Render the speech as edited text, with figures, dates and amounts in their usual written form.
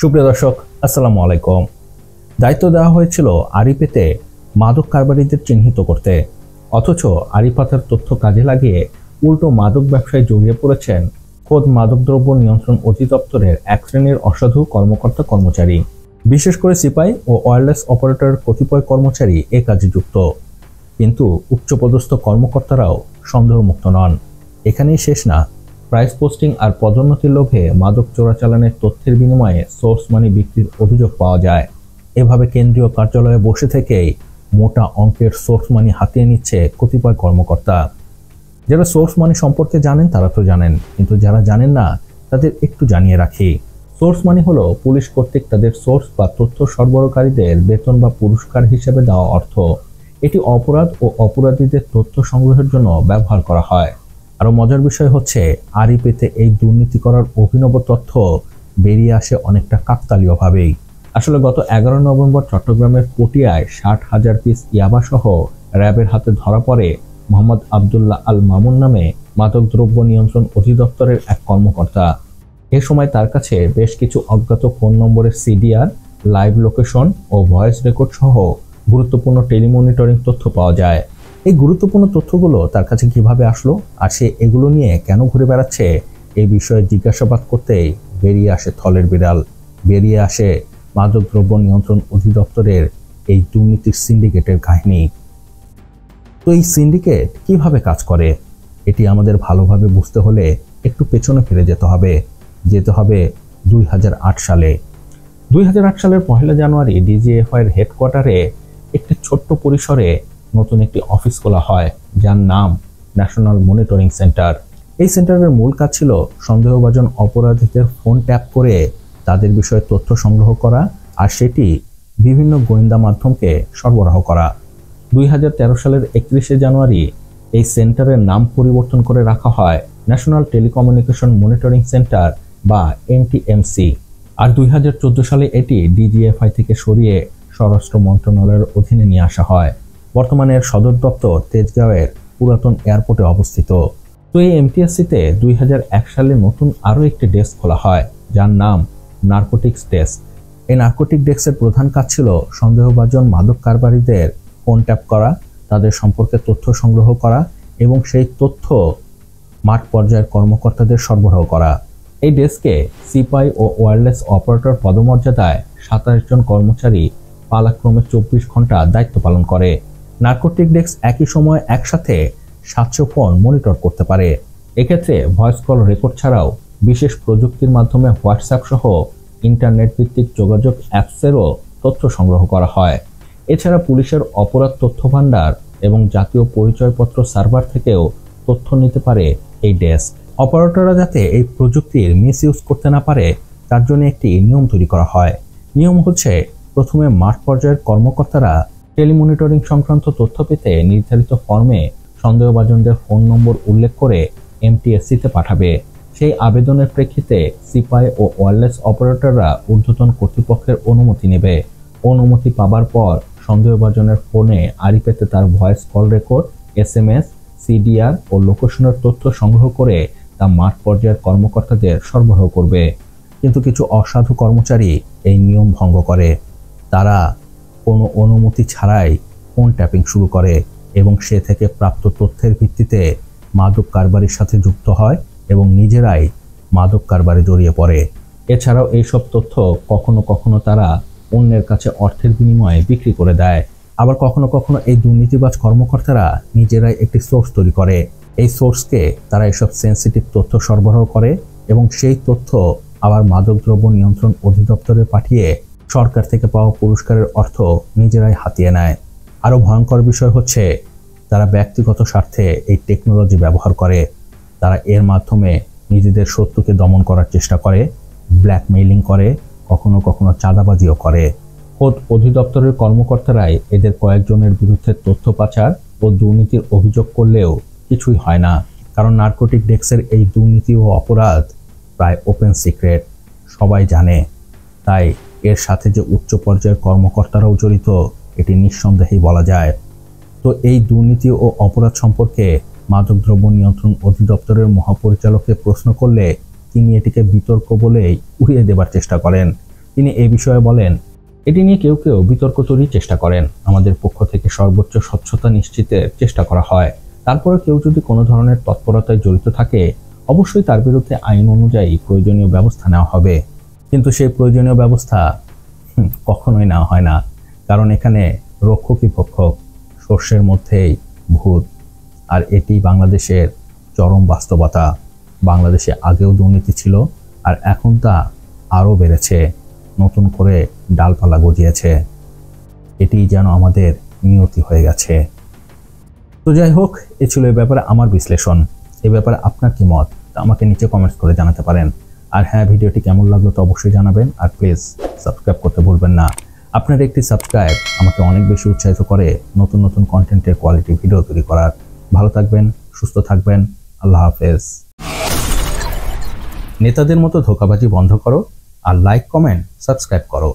সুপ্রিয় দর্শক, আসসালামু আলাইকুম। দায়িত্ব দেওয়া হয়েছিল আরিপেতে মাদক কারবারিদের চিহ্নিত করতে, অথচ আরিপাতার তথ্য কাজে লাগিয়ে উল্টো মাদক ব্যবসায় জড়িয়ে পড়েছেন খোদ মাদকদ্রব্য নিয়ন্ত্রণ অধিদপ্তরের এক শ্রেণীর অসাধু কর্মকর্তা কর্মচারী। বিশেষ করে সিপাই ও ওয়্যারলেস অপারেটর কতিপয় কর্মচারী এ কাজে যুক্ত। কিন্তু উচ্চপদস্থ কর্মকর্তারাও সন্দেহমুক্ত নন। এখানেই শেষ না, প্রাইস পোস্টিং আর পদোন্নতির লোভে মাদক চোরাচালানের তথ্যের বিনিময়ে সোর্স মানি বিক্রির অভিযোগ পাওয়া যায়। এভাবে কেন্দ্রীয় কার্যালয়ে বসে থেকেই মোটা অঙ্কের সোর্স মানি হাতিয়ে নিচ্ছে কতিপয় কর্মকর্তা। যারা সোর্স মানি সম্পর্কে জানেন তারা তো জানেন, কিন্তু যারা জানেন না তাদের একটু জানিয়ে রাখি। সোর্স মানি হলো পুলিশ কর্তৃক তাদের সোর্স বা তথ্য সরবরাহকারীদের বেতন বা পুরস্কার হিসেবে দেওয়া অর্থ। এটি অপরাধ ও অপরাধীদের তথ্য সংগ্রহের জন্য ব্যবহার করা হয়। আরো মজার বিষয় হচ্ছে, আরিপেতে এই দুর্নীতি করার অভিনব তথ্য বেরিয়ে আসে অনেকটা কাকতালীয়ভাবেই। আসলে গত 11 নভেম্বর চট্টগ্রামের পটিয়ায় 60,000 পিস ইয়াবা সহ র্যাবের হাতে ধরা পড়ে মোহাম্মদ আবদুল্লাহ আল মামুন নামে মাদকদ্রব্য নিয়ন্ত্রণ অধিদপ্তরের এক কর্মকর্তা। এ সময় তার কাছে বেশ কিছু অজ্ঞাত ফোন নম্বরের সিডিআর, লাইভ লোকেশন ও ভয়েস রেকর্ড সহ গুরুত্বপূর্ণ টেলিমনিটরিং তথ্য পাওয়া যায়। এই গুরুত্বপূর্ণ তথ্যগুলো তার কাছে কিভাবে আসলো আর সে এগুলো নিয়ে কেন ঘুরে বেড়াচ্ছে, এই বিষয়ে জিজ্ঞাসাবাদ করতেই বেরিয়ে আসে থলের বিড়াল। বেরিয়ে আসে মাদকদ্রব্য নিয়ন্ত্রণ অধিদপ্তরের এই দুর্নীতির সিন্ডিকেটের কাহিনী। তো এই সিন্ডিকেট কিভাবে কাজ করে, এটি আমাদের ভালোভাবে বুঝতে হলে একটু পেছনে ফিরে যেতে হবে 2008 সালে। 2008 সালের 1 জানুয়ারি ডিজিএফআই এর হেডকোয়ার্টারে একটি ছোট্ট পরিসরে নতুন একটি অফিস খোলা হয়, যার নাম ন্যাশনাল মনিটরিং সেন্টার। এই সেন্টারের মূল কাজ ছিল সন্দেহভাজন অপরাধীদের ফোন ট্যাপ করে তাদের বিষয়ে তথ্য সংগ্রহ করা আর সেটি বিভিন্ন গোয়েন্দা মাধ্যমকে সরবরাহ করা। 2013 সালের 31 জানুয়ারি এই সেন্টারের নাম পরিবর্তন করে রাখা হয় ন্যাশনাল টেলিকমিউনিকেশন মনিটরিং সেন্টার বা এনটিএমসি। আর 2014 সালে এটি ডিজিএফআই থেকে সরিয়ে স্বরাষ্ট্র মন্ত্রণালয়ের অধীনে নিয়ে আসা হয়। বর্তমানে এর সদর দপ্তর তেজগাঁওয়ের পুরাতন এয়ারপোর্টে অবস্থিত। তো এই এমটিএসসিতে 2001 সালে নতুন আরও একটি ডেস্ক খোলা হয়, যার নাম নার্কোটিক্স ডেস্ক। এই নার্কোটিক ডেস্কের প্রধান কাজ ছিল সন্দেহভাজন মাদক কারবারিদের ফোন ট্যাপ করা, তাদের সম্পর্কে তথ্য সংগ্রহ করা এবং সেই তথ্য মাঠ পর্যায়ের কর্মকর্তাদের সরবরাহ করা। এই ডেস্কে সিপাই ও ওয়্যারলেস অপারেটর পদমর্যাদায় 27 জন কর্মচারী পালাক্রমে 24 ঘন্টা দায়িত্ব পালন করে। নার্কোটিক ডেস্ক একই সময় একসাথে 700 ফোন মনিটর করতে পারে। এক্ষেত্রে ভয়েস কল রেকর্ড ছাড়াও বিশেষ প্রযুক্তির মাধ্যমে হোয়াটসঅ্যাপ সহ ইন্টারনেট ভিত্তিক যোগাযোগ অ্যাপসেরও তথ্য সংগ্রহ করা হয়। এছাড়া পুলিশের অপরাধ তথ্য ভাণ্ডার এবং জাতীয় পরিচয়পত্র সার্ভার থেকেও তথ্য নিতে পারে এই ডেস্ক। অপারেটররা যাতে এই প্রযুক্তির মিসইউজ করতে না পারে তার জন্য একটি নিয়ম তৈরি করা হয়। নিয়ম হচ্ছে, প্রথমে মাঠ পর্যায়ের কর্মকর্তারা টেলিমনিটরিং সংক্রান্ত তথ্য পেতে নির্ধারিত ফর্মে সন্দেহভাজনদের ফোন নম্বর উল্লেখ করে এমটিএসসিতে পাঠাবে। সেই আবেদনের প্রেক্ষিতে সিপাই ও ওয়্যারলেস অপারেটররা ঊর্ধ্বতন কর্তৃপক্ষের অনুমতি নেবে। অনুমতি পাবার পর সন্দেহভাজনের ফোনে আরিপেতে তার voice call record, SMS, CDR ও লোকেশনের তথ্য সংগ্রহ করে তা মাঠ পর্যায়ের কর্মকর্তাদের সরবরাহ করবে। কিন্তু কিছু অসাধু কর্মচারী এই নিয়ম ভঙ্গ করে। তারা কোনো অনুমতি ছাড়াই ফোন ট্যাপিং শুরু করে এবং সে থেকে প্রাপ্ত তথ্যের ভিত্তিতে মাদক কারবারির সাথে যুক্ত হয় এবং নিজেরাই মাদক কারবারে জড়িয়ে পড়ে। এছাড়াও এইসব তথ্য কখনো কখনো তারা অন্যের কাছে অর্থের বিনিময়ে বিক্রি করে দেয়। আবার কখনো কখনো এই দুর্নীতিবাজ কর্মকর্তারা নিজেরাই একটি সোর্স তৈরি করে। এই সোর্সকে তারা এসব সেন্সিটিভ তথ্য সরবরাহ করে এবং সেই তথ্য আবার মাদকদ্রব্য নিয়ন্ত্রণ অধিদপ্তরে পাঠিয়ে সরকার থেকে পাওয়া পুরস্কারের অর্থ নিজেরাই হাতিয়ে নেয়। আরও ভয়ঙ্কর বিষয় হচ্ছে, তারা ব্যক্তিগত স্বার্থে এই টেকনোলজি ব্যবহার করে। তারা এর মাধ্যমে নিজেদের শত্রুকে দমন করার চেষ্টা করে, ব্ল্যাকমেইলিং করে, কখনো কখনো চাঁদাবাজিও করে। খোদ অধিদপ্তরের কর্মকর্তারাই এদের কয়েকজনের বিরুদ্ধে তথ্য পাচার ও দুর্নীতির অভিযোগ করলেও কিছুই হয় না, কারণ নার্কোটিক ডেস্কের এই দুর্নীতি ও অপরাধ প্রায় ওপেন সিক্রেট, সবাই জানে। তাই এর সাথে যে উচ্চ পর্যায়ের কর্মকর্তারাও জড়িত এটি নিঃসন্দেহেই বলা যায়। তো এই দুর্নীতি ও অপরাধ সম্পর্কে মাদকদ্রব্য নিয়ন্ত্রণ অধিদপ্তরের মহাপরিচালককে প্রশ্ন করলে তিনি এটিকে বিতর্ক বলেই উড়িয়ে দেবার চেষ্টা করেন। তিনি এই বিষয়ে বলেন, এটি নিয়ে কেউ কেউ বিতর্ক তৈরির চেষ্টা করেন। আমাদের পক্ষ থেকে সর্বোচ্চ স্বচ্ছতা নিশ্চিতের চেষ্টা করা হয়। তারপরে কেউ যদি কোনো ধরনের তৎপরতায় জড়িত থাকে, অবশ্যই তার বিরুদ্ধে আইন অনুযায়ী প্রয়োজনীয় ব্যবস্থা নেওয়া হবে। কিন্তু সেই প্রয়োজনীয় ব্যবস্থা কখনোই নেওয়া হয় না, কারণ এখানে রক্ষকই ভক্ষক, শস্যের মধ্যেই ভূত। আর এটি বাংলাদেশের চরম বাস্তবতা। বাংলাদেশে আগেও দুর্নীতি ছিল, আর এখন তা আরও বেড়েছে, নতুন করে ডালপালা গজিয়েছে। এটি যেন আমাদের নিয়তি হয়ে গেছে। তো যাই হোক, এ ছিল এ ব্যাপারে আমার বিশ্লেষণ। এ ব্যাপারে আপনার কি মত, তা আমাকে নিচে কমেন্টস করে জানাতে পারেন। আর হ্যাঁ, ভিডিওটি কেমন লাগলো তো অবশ্যই জানাবেন। আর প্লিজ সাবস্ক্রাইব করতে ভুলবেন না। আপনার একটি সাবস্ক্রাইব আমাকে অনেক বেশি উৎসাহিত করে নতুন নতুন কন্টেন্টের কোয়ালিটি ভিডিও তৈরি করার। ভালো থাকবেন, সুস্থ থাকবেন। আল্লাহ হাফেজ। নেতাদের মতো ধোঁকাবাজি বন্ধ করো, আর লাইক, কমেন্ট, সাবস্ক্রাইব করো।